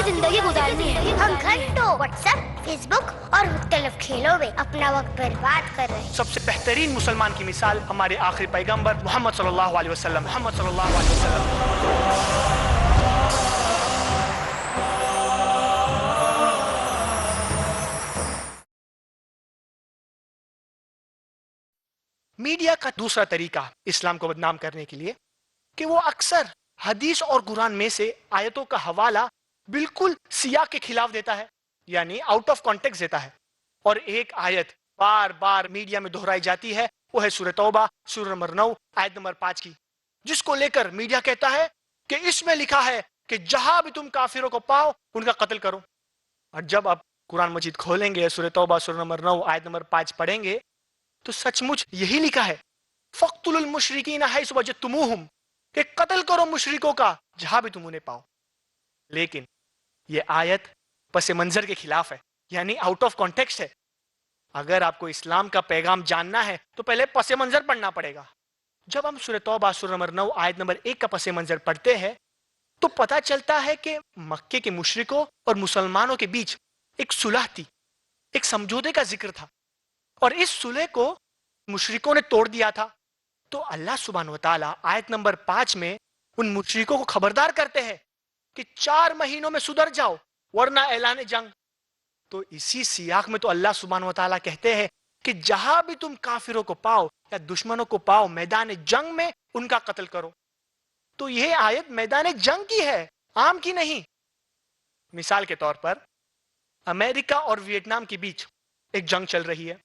जिंदगी गुजारनी है। हम घंटों व्हाट्सएप, फेसबुक और मुख्तलिफ खेलों में अपना वक्त बर्बाद कर रहे हैं। सबसे बेहतरीन मुसलमान की मिसाल हमारे आखिरी पैगंबर मोहम्मद सल्लल्लाहु अलैहि वसल्लम। मोहम्मद सल्लल्लाहु अलैहि वसल्लम। मीडिया का दूसरा तरीका इस्लाम को बदनाम करने के लिए कि वो अक्सर हदीस और कुरान में से आयतों का हवाला बिल्कुल सियाक के खिलाफ देता है, यानी आउट ऑफ कॉन्टेक्स्ट देता है। और एक आयत बार बार मीडिया में दोहराई जाती है, वो है सूरह तौबा सूरह नंबर 9 आयत नंबर 5 की, जिसको लेकर मीडिया कहता है कि इसमें लिखा है कि जहां भी तुम काफिरों को पाओ उनका कत्ल करो। और जब आप कुरान मजीद खोलेंगे, सूरह तौबा सूरह नंबर 9 आयत नंबर 5 पढ़ेंगे, तो सचमुच यही लिखा है, फ़क़्तुलुल मुशरिकीना हैसु वजदतुमूहुम, कि कत्ल करो मुशरिकों का जहां भी तुम उन्हें पाओ। लेकिन यह आयत पस मंजर के खिलाफ है, यानी आउट ऑफ कॉन्टेक्स्ट है। अगर आपको इस्लाम का पैगाम जानना है तो पहले पस मंजर पढ़ना पड़ेगा। जब हम सूरह तौबा सूरह नंबर 9 आयत नंबर 1 का पस मंजर पढ़ते हैं तो पता चलता है कि मक्के के मुशरिकों और मुसलमानों के बीच एक सुलह थी, एक समझौते का जिक्र था, और इस सुलह को मुशरिकों ने तोड़ दिया था। तो अल्लाह सुब्हान व तआला आयत नंबर 5 में उन मुशरिकों को खबरदार करते हैं कि 4 महीनों में सुधर जाओ वरना ऐलान जंग। तो इसी सियाक में तो अल्लाह सुब्हान व तआला कहते हैं कि जहां भी तुम काफिरों को पाओ या दुश्मनों को पाओ मैदान जंग में उनका कत्ल करो। तो यह आयत मैदान जंग की है, आम की नहीं। मिसाल के तौर पर अमेरिका और वियतनाम के बीच एक जंग चल रही है।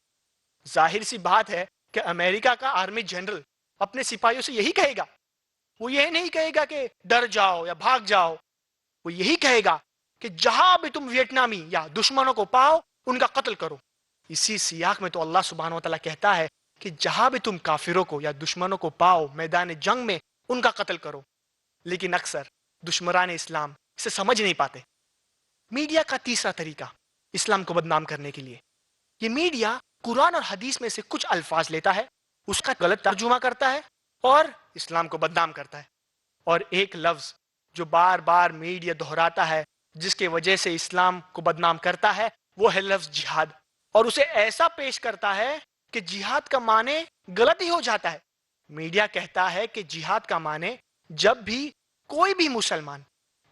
जाहिर सी बात है कि अमेरिका का आर्मी जनरल अपने सिपाहियों से यही कहेगा, वो यही नहीं कहेगा कि डर जाओ या भाग जाओ, वो यही कहेगा कि जहां भी तुम वियतनामी या दुश्मनों को पाओ उनका कत्ल करो। इसी सियाक में तो अल्लाह सुब्हान व तआला कहता है कि जहां भी तुम काफिरों को या दुश्मनों को पाओ मैदान जंग में उनका कत्ल करो। लेकिन अक्सर दुश्मनान इस्लाम इसे समझ नहीं पाते। मीडिया का तीसरा तरीका इस्लाम को बदनाम करने के लिए, ये मीडिया कुरान और हदीस में से कुछ अल्फाज लेता है, उसका गलत तर्जुमा करता है और इस्लाम को बदनाम करता है। और एक लफ्ज जो बार बार मीडिया दोहराता है जिसके वजह से इस्लाम को बदनाम करता है, वो है लफ्ज जिहाद। और उसे ऐसा पेश करता है कि जिहाद का माने गलत ही हो जाता है। मीडिया कहता है कि जिहाद का माने जब भी कोई भी मुसलमान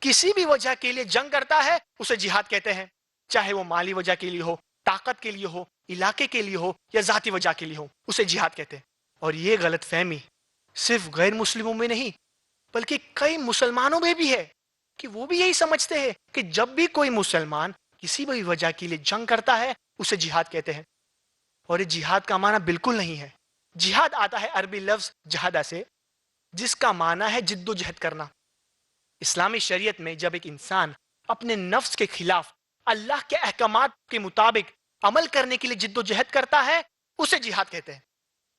किसी भी वजह के लिए जंग करता है उसे जिहाद कहते हैं, चाहे वो माली वजह के लिए हो, ताकत के लिए हो, इलाके के लिए हो या जाती वजह के लिए हो, उसे जिहाद कहते हैं। और ये गलत फहमी सिर्फ गैर मुस्लिमों में नहीं बल्कि कई मुसलमानों में भी है कि वो भी यही समझते हैं कि जब भी कोई मुसलमान किसी भी वजह के लिए जंग करता है उसे जिहाद कहते हैं। और ये जिहाद का माना बिल्कुल नहीं है। जिहाद आता है अरबी लफ्ज जहादा से, जिसका माना है जिद्दोजहद करना। इस्लामी शरीयत में जब एक इंसान अपने नफ्स के खिलाफ अल्लाह के अहकामात के मुताबिक अमल करने के लिए जिद्दोजहद करता है उसे जिहाद कहते हैं,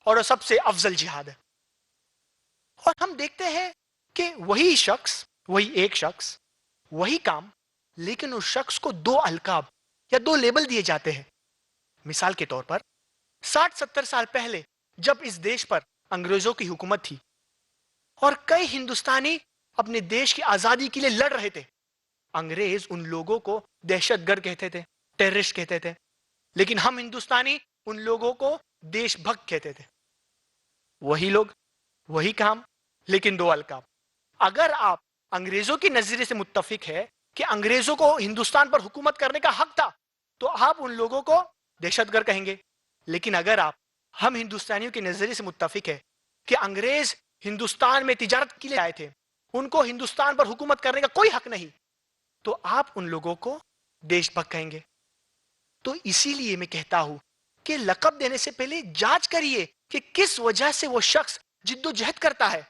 और वो सबसे अफजल जिहाद है। और हम देखते हैं कि वही शख्स, वही एक शख्स, वही काम, लेकिन उस शख्स को 2 अलकाब या 2 लेबल दिए जाते हैं। मिसाल के तौर पर 60-70 साल पहले जब इस देश पर अंग्रेजों की हुकूमत थी और कई हिंदुस्तानी अपने देश की आजादी के लिए लड़ रहे थे, अंग्रेज उन लोगों को दहशतगर्द कहते थे, टेररिस्ट कहते थे, लेकिन हम हिंदुस्तानी उन लोगों को देशभक्त कहते थे। वही लोग, वही काम, लेकिन 2 अलकाब। अगर आप अंग्रेजों की नजरिए से मुत्तफिक है कि अंग्रेजों को हिंदुस्तान पर हुकूमत करने का हक था, तो आप उन लोगों को दहशतगर्द कहेंगे। लेकिन अगर आप हम हिंदुस्तानियों के नजरिए से मुत्तफिक है कि अंग्रेज हिंदुस्तान में तिजारत के लिए आए थे, उनको हिंदुस्तान पर हुकूमत करने का कोई हक नहीं, तो आप उन लोगों को देशभक्त कहेंगे। तो इसीलिए मैं कहता हूं कि लक़ब देने से पहले जांच करिए कि किस वजह से वो शख्स जिद्दोजहद करता है।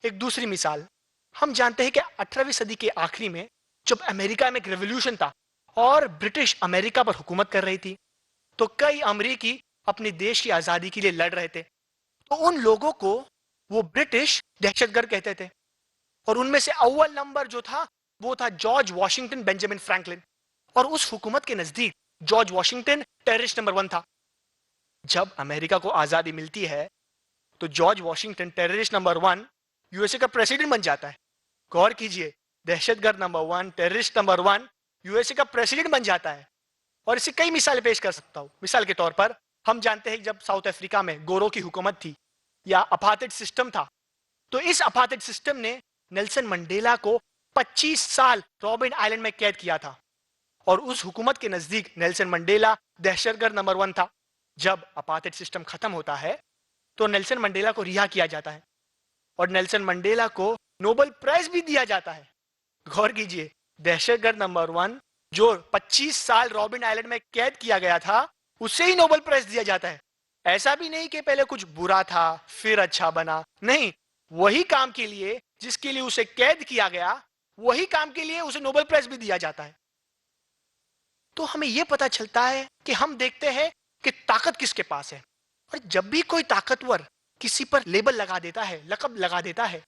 एक दूसरी मिसाल, हम जानते हैं कि 18वीं सदी के आखिरी में जब अमेरिका में एक रेवोल्यूशन था और ब्रिटिश अमेरिका पर हुकूमत कर रही थी, तो कई अमरीकी अपने देश की आजादी के लिए लड़ रहे थे। तो उन लोगों को वो ब्रिटिश दहशतगर्द कहते थे, और उनमें से अव्वल नंबर जो था वो था जॉर्ज वॉशिंगटन बेंजामिन फ्रैंकलिन, और उस हुकूमत के नजदीक जॉर्ज वॉशिंगटन टेररिस्ट नंबर 1 था। जब अमेरिका को आजादी मिलती है तो George Washington terrorist number 1 USA का प्रेसिडेंट बन जाता है। गौर कीजिए, दहशतगर्द नंबर 1, टेररिस्ट नंबर 1 यूएसए का प्रेसिडेंट बन जाता है। और इसे कई मिसालें पेश कर सकता हूं। मिसाल के तौर पर हम जानते हैं जब साउथ अफ्रीका में गोरों की हुकूमत थी या अपार्टेड सिस्टम था, तो इस अपार्टेड सिस्टम ने नेल्सन मंडेला को 25 साल रॉबिन आइलैंड में कैद किया था। और उस हुकूमत के नजदीक नेल्सन मंडेला दहशतगर्द नंबर 1 था। जब अपार्टेड सिस्टम खत्म होता है तो नेल्सन मंडेला को रिहा किया जाता है और नेल्सन मंडेला को नोबेल प्राइज भी दिया जाता है। गौर कीजिए, दहशतगर्द नंबर 1 जो 25 साल रॉबिन आइलैंड में कैद किया गया था, उसे ही नोबेल प्राइज दिया जाता है। ऐसा भी नहीं कि पहले कुछ बुरा था फिर अच्छा बना, नहीं, वही काम के लिए जिसके लिए उसे कैद किया गया, वही काम के लिए उसे नोबेल प्राइज भी दिया जाता है। तो हमें यह पता चलता है कि हम देखते हैं कि ताकत किसके पास है, और जब भी कोई ताकतवर किसी पर लेबल लगा देता है, लक़ब लगा देता है,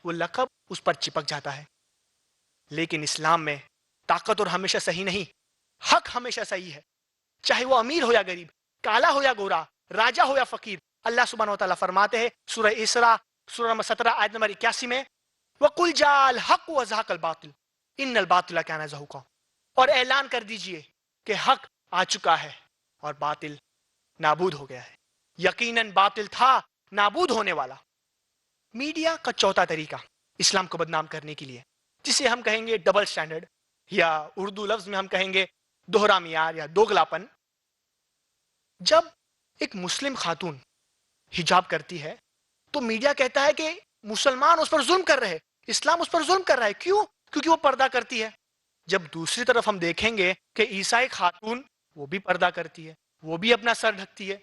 वो लक़ब उस पर चिपक जाता है। लेकिन इस्लाम में ताकतवर हमेशा सही नहीं, हक हमेशा सही है। चाहे वो अमीर हो या गरीब, काला हो या गोरा, राजा हो या फकीर। अल्लाह सुब्हानहू व तआला फरमाते हैं सूरह इसरा सूरह नंबर 17 आयत नंबर 81 में, वकुल जाल हक व ज़हक़ल बातिल इन्नल बातिल काना ज़हूक़ा। और ऐलान कर दीजिए कि हक आ चुका है और बातिल नाबूद हो गया है। यकीनन बातिल था नाबूद होने वाला। मीडिया का चौथा तरीका इस्लाम को बदनाम करने के लिए, जिसे हम कहेंगे डबल स्टैंडर्ड, या उर्दू लफ्ज में हम कहेंगे दोहरा मियार या दोगलापन। जब एक मुस्लिम खातून हिजाब करती है तो मीडिया कहता है कि मुसलमान उस पर जुल्म कर रहे हैं, इस्लाम उस पर जुल्म कर रहा है। क्यों? क्योंकि वो पर्दा करती है। जब दूसरी तरफ हम देखेंगे कि ईसाई खातून वो भी पर्दा करती है, वो भी अपना सर ढकती है,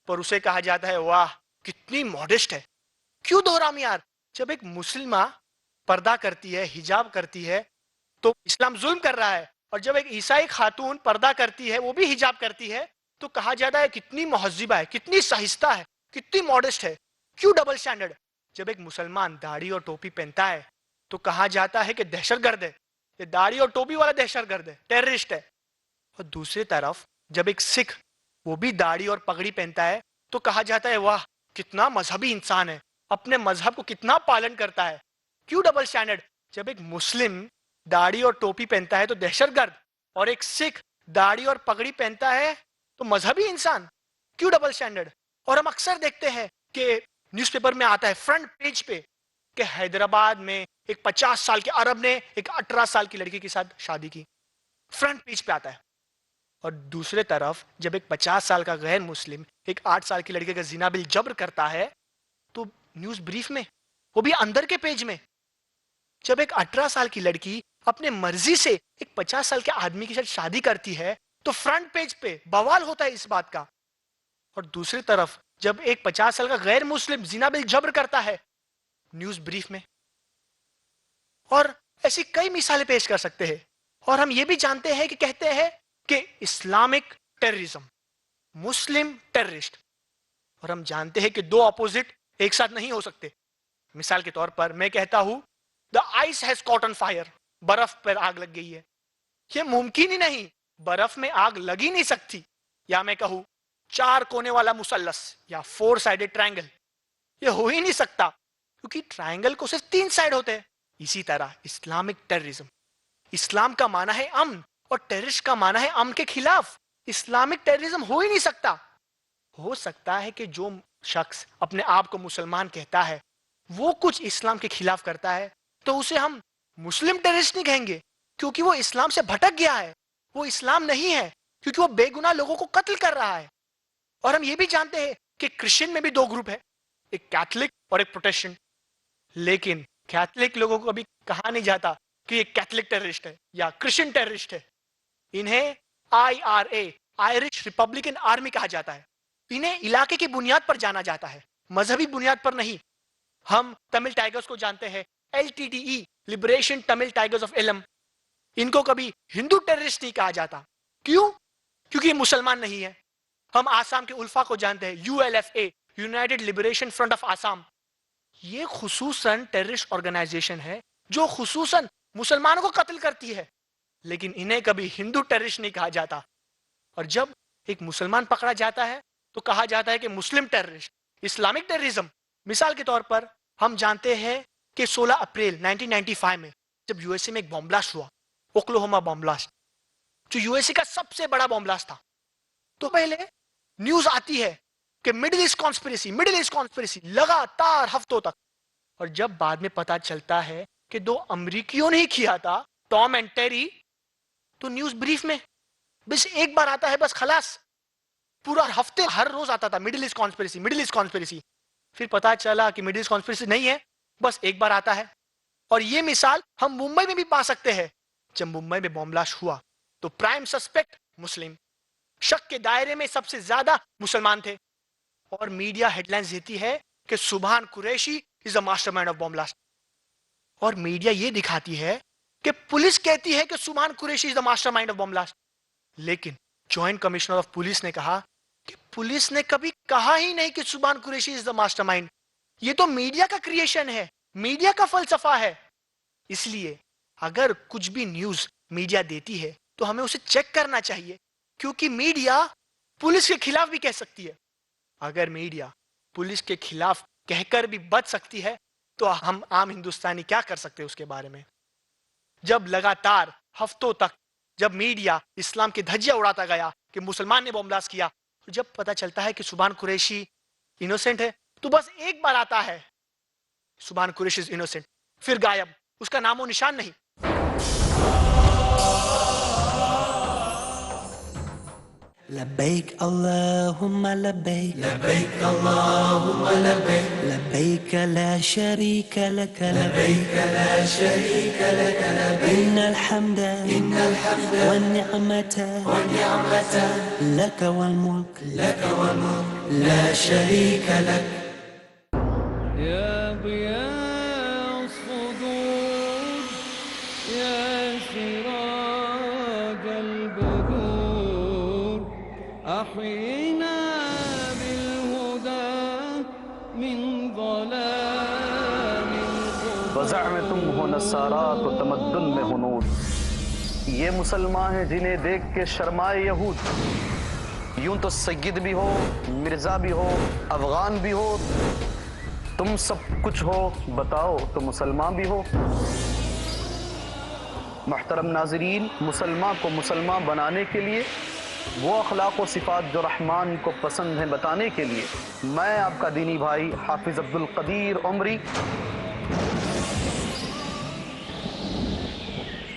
पर उसे कहा जाता है वाह कितनी मॉडेस्ट है। क्यों दोहरा मियार? जब एक मुस्लिमा पर्दा करती है, हिजाब करती है, तो इस्लाम जुल्म कर रहा है, और जब एक ईसाई खातून पर्दा करती है, वो भी हिजाब करती है, तो कहा जाता है कितनी महज़िबा है, कितनी सहिस्ता है, कितनी मॉडेस्ट है। क्यों डबल स्टैंडर्ड? जब एक मुसलमान दाढ़ी और टोपी पहनता है तो कहा जाता है कि दहशतगर्द है, ये दाढ़ी और टोपी वाला दहशतगर्द है, टेररिस्ट है। और दूसरी तरफ जब एक सिख वो भी दाढ़ी और पगड़ी पहनता है तो कहा जाता है वाह कितना मजहबी इंसान है, अपने मजहब को कितना पालन करता है। क्यों डबल स्टैंडर्ड? जब एक मुस्लिम दाढ़ी और टोपी पहनता है तो दहशतगर्द, और एक सिख दाढ़ी और पगड़ी पहनता है तो मजहबी इंसान। क्यों डबल स्टैंडर्ड? और हम अक्सर देखते हैं कि न्यूज़पेपर में आता है फ्रंट पेज पे कि हैदराबाद में एक 50 साल के अरब ने एक 18 साल की लड़की के साथ शादी की, फ्रंट पेज पे आता है। और दूसरे तरफ जब एक 50 साल का गैर मुस्लिम एक 8 साल की लड़की का जिना बिल जब्र करता है तो न्यूज़ ब्रीफ में, वो भी अंदर के पेज में। जब एक 18 साल की लड़की अपने मर्जी से एक 50 साल के आदमी के साथ शादी करती है तो फ्रंट पेज पे बवाल होता है इस बात का। और दूसरी तरफ जब एक 50 साल का गैर मुस्लिम जिना बिल जब्र करता है, न्यूज़ ब्रीफ में। और ऐसी कई मिसालें पेश कर सकते हैं। और हम ये भी जानते हैं कि कहते हैं कि इस्लामिक टेररिज्म, मुस्लिम टेररिस्ट, और हम जानते हैं कि दो अपोजिट एक साथ नहीं हो सकते। मिसाल के तौर पर मैं कहता हूं the ice has caught on fire, बर्फ पर आग लग गई है। यह मुमकिन ही नहीं, बर्फ में आग लग ही नहीं सकती। या मैं कहूं 4 कोने वाला मुसल्लस या 4 साइडेड ट्रायंगल, यह हो ही नहीं सकता क्योंकि ट्रायंगल को सिर्फ 3 साइड होते हैं। इसी तरह इस्लामिक टेररिज्म, इस्लाम का माना है अमन और टेररिस्ट का माना है अमन के खिलाफ। इस्लामिक टेररिज्म हो ही नहीं सकता। हो सकता है कि जो शख्स अपने आप को मुसलमान कहता है वो कुछ इस्लाम के खिलाफ करता है तो उसे हम मुस्लिम टेररिस्ट नहीं कहेंगे क्योंकि वो इस्लाम से भटक गया है, वो इस्लाम नहीं है क्योंकि वो बेगुनाह लोगों को कत्ल कर रहा है। और हम ये भी जानते हैं कि क्रिश्चियन में भी 2 ग्रुप है, एक कैथोलिक और एक प्रोटेस्टेंट। लेकिन कैथोलिक लोगों को कभी कहा नहीं जाता कि ये कैथोलिक टेररिस्ट है या क्रिश्चियन टेररिस्ट है। इन्हें IRA, आयरिश रिपब्लिकन आर्मी कहा जाता है। इन्हें इलाके की बुनियाद पर जाना जाता है, मजहबी बुनियाद पर नहीं। हम तमिल टाइगर्स को जानते हैं, LTTE, liberation Tamil tigers of इलम। इनको कभी हिंदू टेररिस्ट नहीं कहा जाता। क्यों? क्योंकि ये मुसलमान नहीं है। हम आसाम के उल्फा को जानते हैं, ULFA, United liberation front of Assam. ये खुसूसन टेररिस्ट ऑर्गेनाइजेशन है जो खुसूसन मुसलमानों को कत्ल करती है, लेकिन इन्हें कभी हिंदू टेररिस्ट नहीं कहा जाता। और जब एक मुसलमान पकड़ा जाता है तो कहा जाता है कि मुस्लिम टेररिस्ट, इस्लामिक टेररिज्म। मिसाल के तौर पर हम जानते हैं कि 16 अप्रैल 1995 में जब USA में एक बॉम्ब ब्लास्ट हुआ ओक्लाहोमा बॉम्ब ब्लास्ट, जो यूएसए का सबसे बड़ा बॉम्ब ब्लास्ट था। तो पहले न्यूज आती है कि मिडिल ईस्ट कॉन्स्पिरेसी लगातार हफ्तों तक, और जब बाद में पता चलता है कि 2 अमेरिकियों ने ही किया था, टॉम एंड टेरी, तो न्यूज ब्रीफ में बस एक बार आता है, बस खलास। पूरा हफ्ते हर रोज आता था मिडिल ईस्ट कॉन्स्पिरेसी। फिर पता चला कि मिडिल ईस्ट कॉन्स्पिरेसी नहीं है, बस एक बार आता है। और ये मिसाल हम मुंबई में भी पा सकते हैं। जब मुंबई में बॉम्ब ब्लास्ट हुआ तो प्राइम सस्पेक्ट मुस्लिम, शक के दायरे में सबसे ज्यादा मुसलमान थे, और मीडिया हेडलाइंस देती है कि सुभान Qureshi is the mastermind of bomb blast. और मीडिया ये दिखाती है कि पुलिस कहती है कि सुभान Qureshi is the mastermind of bomb blast, लेकिन जॉइंट कमिश्नर ऑफ पुलिस ने कहा कि पुलिस ने कभी कहा ही नहीं कि सुभान कुरैशी इज द मास्टरमाइंड। ये तो मीडिया का क्रिएशन है, मीडिया का फलसफा है। इसलिए अगर कुछ भी न्यूज मीडिया देती है तो हमें उसे चेक करना चाहिए, क्योंकि मीडिया पुलिस के खिलाफ भी कह सकती है। अगर मीडिया पुलिस के खिलाफ कहकर भी बच सकती है तो हम आम हिंदुस्तानी क्या कर सकते हैं उसके बारे में। जब लगातार हफ्तों तक जब मीडिया इस्लाम की धज्जियां उड़ाता गया कि मुसलमान ने बॉम्ब ब्लास्ट किया, तो जब पता चलता है कि सुभान कुरैशी इनोसेंट है, तो बस एक बार आता है सुभान कुरैशी इज इनोसेंट, फिर गायब, उसका नामो निशान नहीं। لبيك اللهم لبيك لبيك اللهم لبيك لبيك لا شريك لك لبيك لا شريك لك لبيك إن الحمد والنعمة لك والملك لا شريك لك يا ضياء الصدور يا سراج البدور أحينا بالهدى من ظلام القبور وزعمتم ہو نصارات و تمدن میں ہنود، یہ مسلمان ہیں جنہیں دیکھ کے شرمائے یہود۔ یوں تو سید بھی ہو، مرزا بھی ہو، افغان بھی ہو، تم سب کچھ ہو، بتاؤ تو مسلمان بھی ہو۔ محترم ناظرین، مسلمان کو مسلمان بنانے کے لیے وہ اخلاق و صفات جو رحمان کو پسند ہیں بتانے کے لیے میں آپ کا دینی بھائی حافظ عبدالقدیر عمری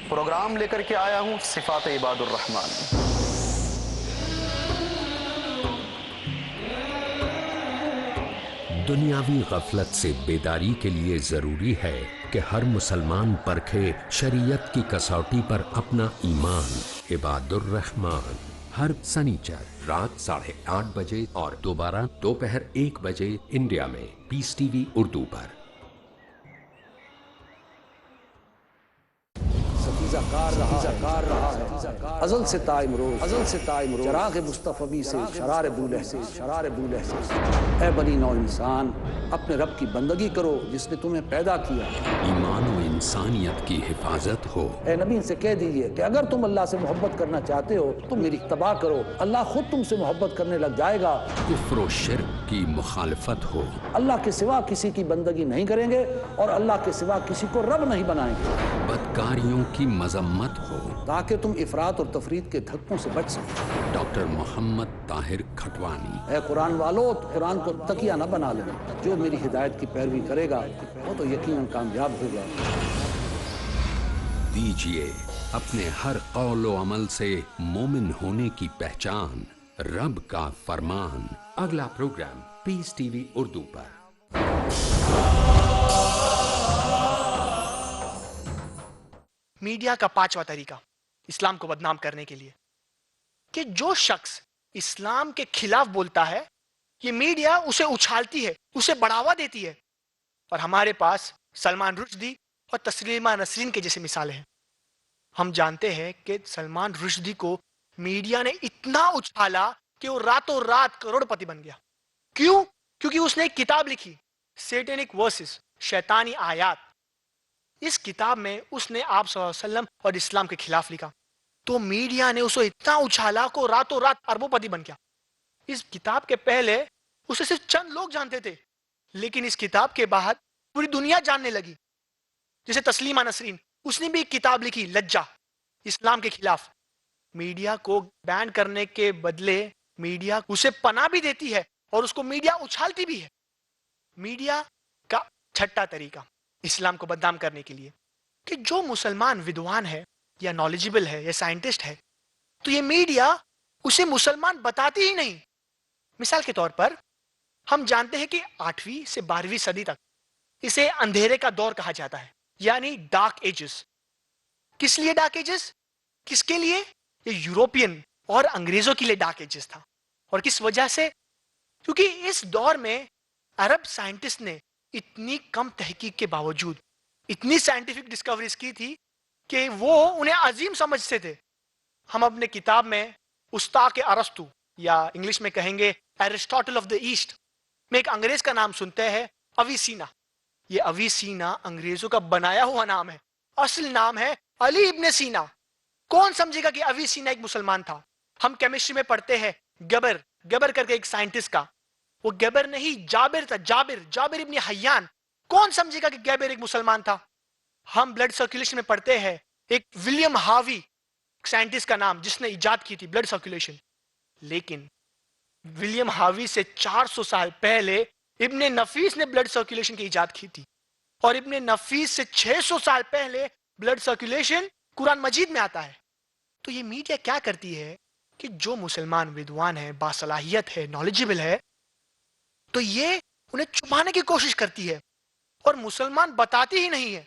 پروگرام لے کر کے آیا ہوں صفات عباد الرحمن۔ دنیاوی غفلت سے بیداری کے لیے ضروری ہے کہ ہر مسلمان پرکھے شریعت کی کسوٹی پر اپنا ایمان۔ عباد الرحمن ہر سنیچر رات 8:30 بجے اور دوبارہ دوپہر 1 بجے انڈیا میں پیس ٹی وی اردو پر۔ کار رہا ہے ازل سے تا امروز چراغ مصطفی سے شرار بولہ سے اے بنی نو انسان اپنے رب کی بندگی کرو جس نے تمہیں پیدا کیا۔ ایمان و انسانیت کی حفاظت ہو۔ اے نبی ان سے کہہ دیجئے کہ اگر تم اللہ سے محبت کرنا چاہتے ہو تم میری اتباع کرو، اللہ خود تم سے محبت کرنے لگ جائے گا۔ کفر و شرک کی مخالفت ہو۔ اللہ کے سوا کسی کی بندگی نہیں کریں گے اور اللہ کے سوا کسی کو رب نہیں بنائیں گے، بدکاریوں کی مذمت ہو تاکہ تم افراط اور تفرید کے دھکوں سے بچ سکو۔ ڈاکٹر محمد طاہر کھٹوانی۔ اے قرآن والو، قرآن کو تکیہ نہ بنا لینا، جو میری ہدایت کی پیروی کرے گا وہ تو یقیناً کامیاب ہوگا۔ دیجیے اپنے ہر قول و عمل سے مومن ہونے کی پہچان، رب کا فرمان۔ اگلا پروگرام پیس ٹی وی اردو پر۔ میڈیا کا 5واں طریقہ اسلام کو بدنام کرنے کے لیے، کہ جو شخص اسلام کے خلاف بولتا ہے یہ میڈیا اسے اچھالتی ہے، اسے بڑھاوا دیتی ہے۔ اور ہمارے پاس سلمان رشدی اور تسلیمہ نسرین کے جیسے مثالیں ہیں۔ ہم جانتے ہیں کہ سلمان رشدی کو میڈیا نے اتنا اچھالا کہ وہ راتوں رات کروڑ پتی بن گیا۔ کیوں؟ کیونکہ اس نے ایک کتاب لکھی، سیٹینک ورسز، شیطانی آیات۔ اس کتاب میں اس نے آپ صلی اللہ علیہ وسلم اور اسلام کے خلاف لکھا، تو میڈیا نے اسے اتنا اچھالا کہ راتوں رات اربوں پتی بن گیا۔ اس کتاب کے پہلے اسے صرف چند لوگ جانتے تھے، لیکن اس کتاب کے بعد پوری دنیا جاننے لگی۔ جیسے تسلیمہ نسرین، اس نے بھی ایک کتاب لکھی، لجہ، اسلام کے خلاف. میڈیا کو بین کرنے کے بدلے میڈیا اسے پناہ بھی دیتی ہے اور اس کو میڈیا اچھالتی بھی ہے. میڈیا کا چھٹا طریقہ اسلام کو بدنام کرنے کے لیے کہ جو مسلمان ودوان ہے یا نالجبل ہے یا سائنٹسٹ ہے تو یہ میڈیا اسے مسلمان بتاتی ہی نہیں. مثال کے طور پر ہم جانتے ہیں کہ 8ویں سے 12ویں صدی تک اسے اندھیرے کا دور کہا جاتا ہے, یعنی ڈارک ایجز. کس لیے ڈارک ایجز؟ کس کے لیے؟ یہ یوروپین اور انگریزوں کے لیے ڈارک ایجز تھا. اور کس وجہ سے؟ کیونکہ اس دور میں عرب سائنٹسٹ نے اتنی کم تحقیق کے باوجود اتنی سائنٹیفک ڈسکوریز کی تھی کہ وہ انہیں عظیم سمجھتے تھے. ہم اپنے کتاب میں استاق ارسطو یا انگلش میں کہیں گے ایرسٹاٹل آف دا ایسٹ میں ایک انگریز کا نام سنتے ہیں, اویسینا. یہ اویسینا انگریزوں کا بنایا ہوا نام ہے, اصل نام ہے علی ابن سینا. کون سمجھے گا کہ اویسینا ایک مسلمان تھا؟ ہم کیمسٹری میں پڑھتے ہیں گبر کر کے ایک سائنٹسٹ کا, وہ گبر نہیں جابر تھا, جابر ابن حیان. کون سمجھے گا کہ گبر ایک مسلمان تھا؟ ہم بلڈ سرکولیشن میں پڑھتے ہیں ایک ولیم ہاوی سائنٹسٹ کا نام جس نے ایجاد کی تھی بلڈ سرکولیشن. لیکن ولیم ہاوی سے 400 سال پہلے ابن نفیس نے بلڈ سرکولیشن کی ایجاد کی تھی, اور ابن نفیس سے 600 سال پہلے بلڈ سرکولیشن قرآن مجید میں آتا ہے. تو یہ میڈیا کیا کرتی ہے کہ جو مسلمان ودوان ہے, باصلاحیت ہے, نالجبل ہے, تو یہ انہیں چھپانے کی کوشش کرتی ہے اور مسلمان بتاتی ہی نہیں ہے.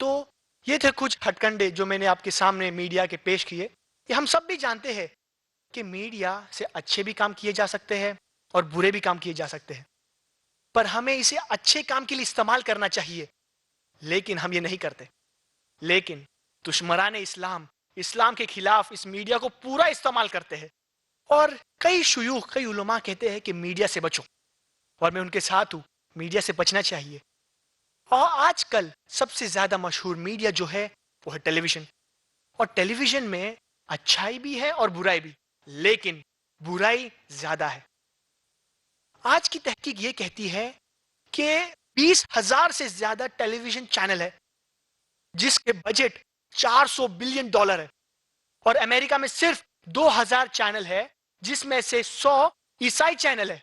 تو یہ تھے کچھ ہتھ کنڈے جو میں نے آپ کے سامنے میڈیا کے پیش کیے. یہ ہم سب بھی جانتے ہیں کہ میڈیا سے اچھے بھی کام کیے جا سکتے ہیں اور برے بھی کام کیے جا سکتے ہیں, پر ہمیں اسے اچھے کام کے لیے استعمال کرنا چاہیے, لیکن ہم یہ نہیں کرتے. لیکن دشمنان اسلام کے خلاف اس میڈیا کو پورا استعمال کرتے ہیں, اور کئی شیوخ, کئی علماء کہتے ہیں کہ میڈیا سے بچو, اور میں ان کے ساتھ ہوں. میڈیا سے بچنا چاہیے. اور آج کل سب سے زیادہ مشہور میڈیا جو ہے وہ ہے ٹیلی ویژن, اور ٹیلی ویژن میں اچھائی بھی ہے اور برائی بھی, لیکن برائی زیادہ ہے. آج کی تحقیق یہ کہتی ہے کہ 20,000 سے زیادہ ٹیلی ویژن چینل ہے جس کے بجٹ $400 بلین ہے, اور امریکہ میں صرف 2,000 چینل ہے جس میں سے 100 عیسائی چینل ہے.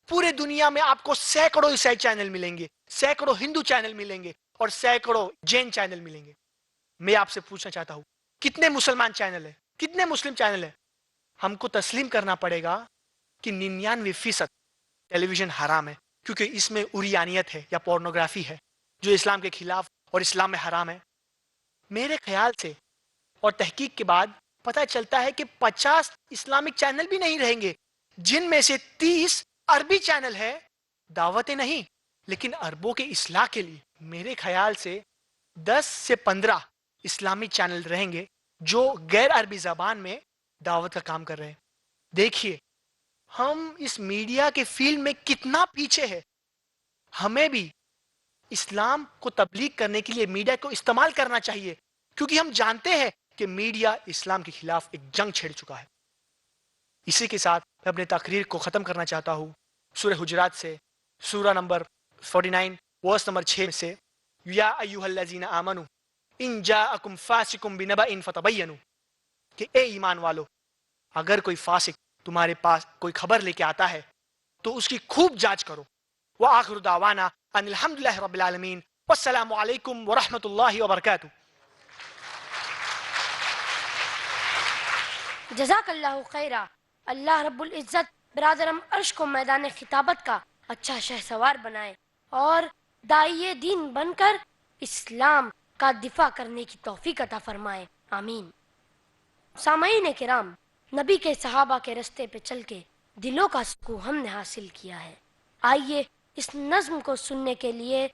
پورے دنیا میں آپ کو سینکڑوں عیسائی چینل ملیں گے, سینکڑوں ہندو چینل ملیں گے, اور سینکڑوں جین چینل ملیں گے. میں آپ سے پوچھنا چاہتا ہوں کتنے مسلمان چینل ہیں, کتنے مسلم چینل ہیں؟ ہم کو تسلیم کرنا پڑے گا کہ 99% ٹیلی ویژن حرام ہے, کیونکہ اس میں عریانیت ہے یا پورنوگرافی ہے جو اسلام کے خلاف اور اسلام میں حرام ہے. میرے خیال سے اور تحقیق کے بعد پتہ چلتا ہے کہ 50 اسلامک چینل بھی نہیں رہیں گے, جن میں سے 30 عربی چینل ہے, دعوتیں نہیں لیکن عربوں کے اصلاح کے لیے. میرے خیال سے 10 سے 15 اسلامی چینل رہیں گے جو غیر عربی زبان میں دعوت کا کام کر رہے ہیں. دیکھیے ہم اس میڈیا کے فیلڈ میں کتنا پیچھے ہے. ہمیں بھی اسلام کو تبلیغ کرنے کے لیے میڈیا کو استعمال کرنا چاہیے, کیونکہ ہم جانتے ہیں کہ میڈیا اسلام کے خلاف ایک جنگ چھیڑ چکا ہے. اسی کے ساتھ میں اپنے تقریر کو ختم کرنا چاہتا ہوں سورہ حجرات سے, سورہ نمبر 49 ورس نمبر 6 سے, یا ایھا الذین آمنوا ان جاءکم فاسق بنبأ فتبینوا, کہ اے ایمان والو اگر کوئی فاسق تمہارے پاس کوئی خبر لے کے آتا ہے تو اس کی خوب جانچ کرو. وآخر دعوانا ان الحمدللہ رب العالمین, والسلام علیکم ورحمۃ اللہ وبرکاتہ. جزاک اللہ خیرہ. اللہ رب العزت برادرم عرش کو میدان خطابت کا اچھا شہ سوار بنائے اور داعیے دین بن کر اسلام کا دفاع کرنے کی توفیق عطا فرمائے, آمین. سامعین کرام, نبی کے صحابہ کے رستے پہ چل کے دلوں کا سکون ہم نے حاصل کیا ہے. آئیے اس نظم کو سننے کے لیے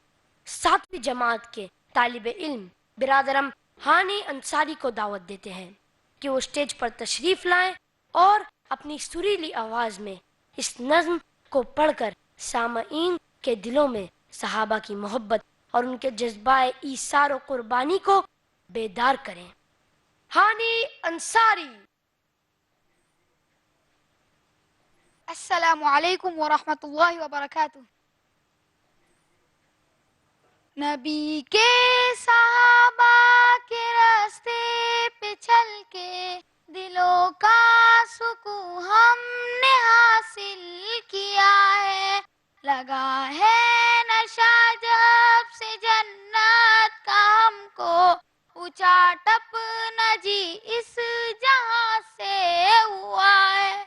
7ویں جماعت کے طالب علم برادرم ہانی انصاری کو دعوت دیتے ہیں کہ وہ اسٹیج پر تشریف لائیں اور اپنی سریلی آواز میں اس نظم کو پڑھ کر سامعین کے دلوں میں صحابہ کی محبت اور ان کے جذبہ ایثار و قربانی کو بیدار کریں. ہانی انصاری. السلام علیکم ورحمۃ اللہ وبرکاتہ. نبی کے صحابہ کے راستے پہ چل کے دلوں کا سکون ہم نے حاصل کیا ہے. لگا ہے نشہ جب سے جنت کا ہم کو اونچا ٹپ نہ جی اس جہاں سے ہوا ہے.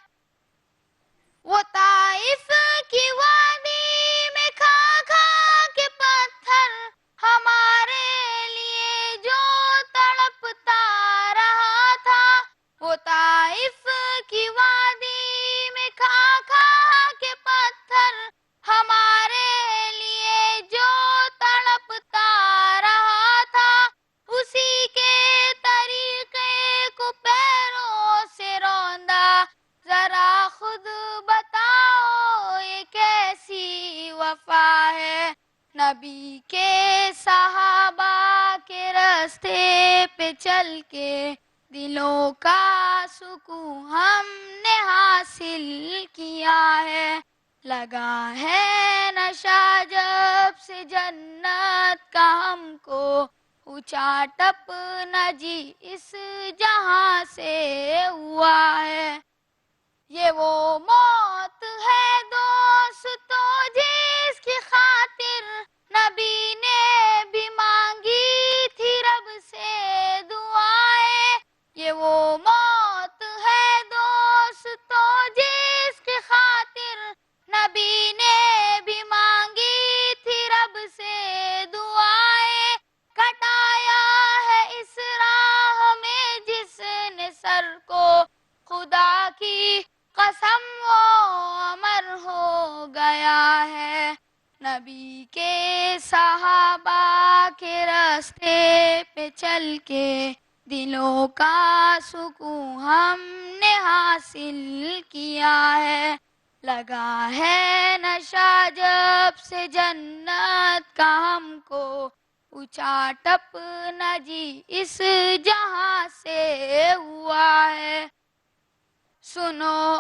وہ طائف کی وادی میں کھا کھا کے پتھر ہمارے لیے جو تڑپتا رہا تھا. وہ طائف کی وادی میں کھا کھا کے پتھر ہمارے لیے جو تڑپتا رہا تھا. اسی کے طریقے کو پیروں سے روندا. ذرا خود بتاؤ یہ کیسی وفا ہے. نبی کے صحابہ کے راستے پہ چل کے دلوں کا سکون ہم نے حاصل کیا ہے. لگا ہے نشہ جب سے جنت کا ہم کو اونچا ٹپ نہ جی اس جہاں سے ہوا ہے. یہ وہ موت ہے دوستو جس کی خاطر نبی نے بھی مانگی تھی رب سے دعائیں. یہ وہ موت ہے دوستو جس کی خاطر نبی نے بھی مانگی تھی رب سے دعائیں. کٹایا ہے اس راہ میں جس نے سر کو خدا کی قسم وہ امر ہو گیا ہے. نبی کے صحابہ کے راستے پہ چل کے دلوں کا سکون ہم نے حاصل کیا ہے. لگا ہے نشہ جب سے جنت کا ہم کو اونچا ٹپ نہ جی اس جہاں سے ہوا ہے. سنو